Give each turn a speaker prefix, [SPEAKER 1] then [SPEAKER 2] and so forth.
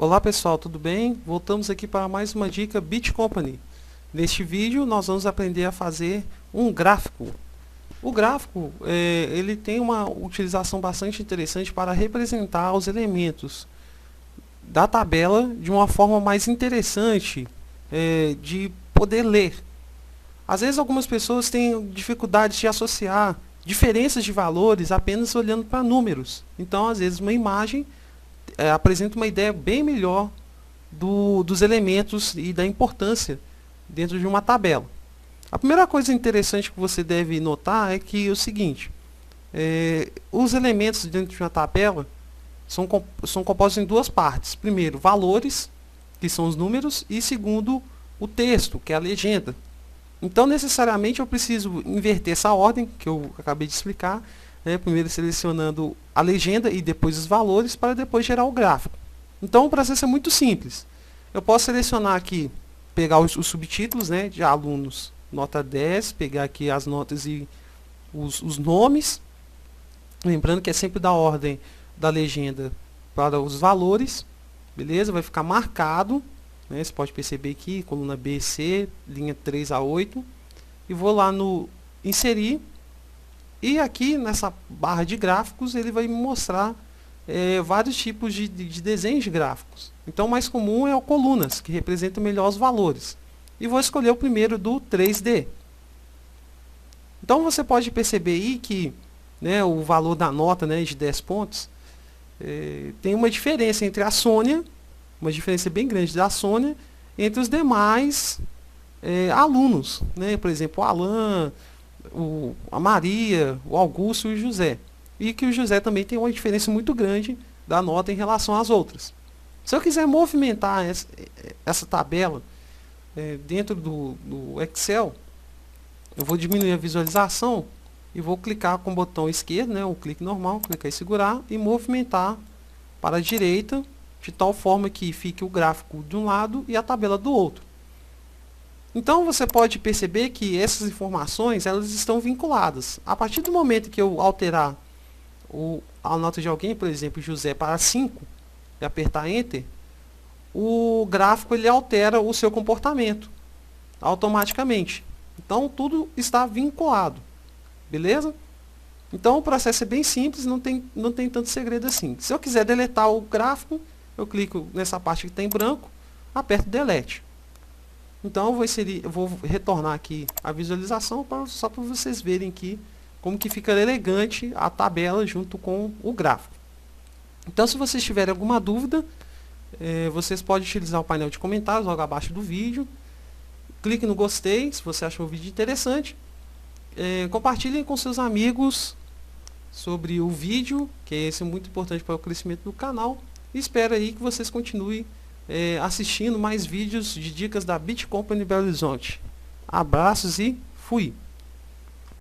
[SPEAKER 1] Olá pessoal, tudo bem? Voltamos aqui para mais uma dica Bitcompany. Neste vídeo nós vamos aprender a fazer um gráfico. O gráfico ele tem uma utilização bastante interessante para representar os elementos da tabela de uma forma mais interessante de poder ler. Às vezes algumas pessoas têm dificuldades de associar diferenças de valores apenas olhando para números. Então às vezes uma imagem apresenta uma ideia bem melhor dos elementos e da importância dentro de uma tabela. A primeira coisa interessante que você deve notar é que é o seguinte, os elementos dentro de uma tabela são compostos em duas partes. Primeiro, valores, que são os números, e segundo, o texto, que é a legenda. Então, necessariamente, eu preciso inverter essa ordem, que eu acabei de explicar, primeiro selecionando a legenda e depois os valores, para depois gerar o gráfico. Então, o processo é muito simples. Eu posso selecionar aqui, pegar os subtítulos de alunos, nota 10, pegar aqui as notas e os nomes, lembrando que é sempre da ordem da legenda para os valores, beleza? Vai ficar marcado, você pode perceber aqui, coluna B e C, linha 3 a 8, e vou lá no inserir, e aqui nessa barra de gráficos ele vai me mostrar vários tipos de desenhos de gráficos. Então o mais comum é o colunas, que representa melhor os valores. E vou escolher o primeiro do 3D. Então você pode perceber aí que o valor da nota de 10 pontos tem uma diferença entre a Sônia, uma diferença bem grande da Sônia, entre os demais alunos. Por exemplo, o Alan, a Maria, o Augusto e o José. E que o José também tem uma diferença muito grande da nota em relação às outras. Se eu quiser movimentar essa tabela dentro do Excel, eu vou diminuir a visualização e vou clicar com o botão esquerdo, um clique normal, clicar e segurar, e movimentar para a direita, de tal forma que fique o gráfico de um lado e a tabela do outro. Então você pode perceber que essas informações elas estão vinculadas. A partir do momento que eu alterar a nota de alguém, por exemplo, José para 5, e apertar Enter, o gráfico ele altera o seu comportamento automaticamente. Então tudo está vinculado, beleza? Então o processo é bem simples, não tem tanto segredo assim. Se eu quiser deletar o gráfico, eu clico nessa parte que tem branco, aperto Delete. Então eu vou retornar aqui a visualização só para vocês verem aqui como que fica elegante a tabela junto com o gráfico. Então se vocês tiverem alguma dúvida, vocês podem utilizar o painel de comentários logo abaixo do vídeo. Clique no gostei se você achou o vídeo interessante. Compartilhem com seus amigos sobre o vídeo, que esse é muito importante para o crescimento do canal. E espero aí que vocês continuem assistindo mais vídeos de dicas da Bitcompany Belo Horizonte. Abraços e fui!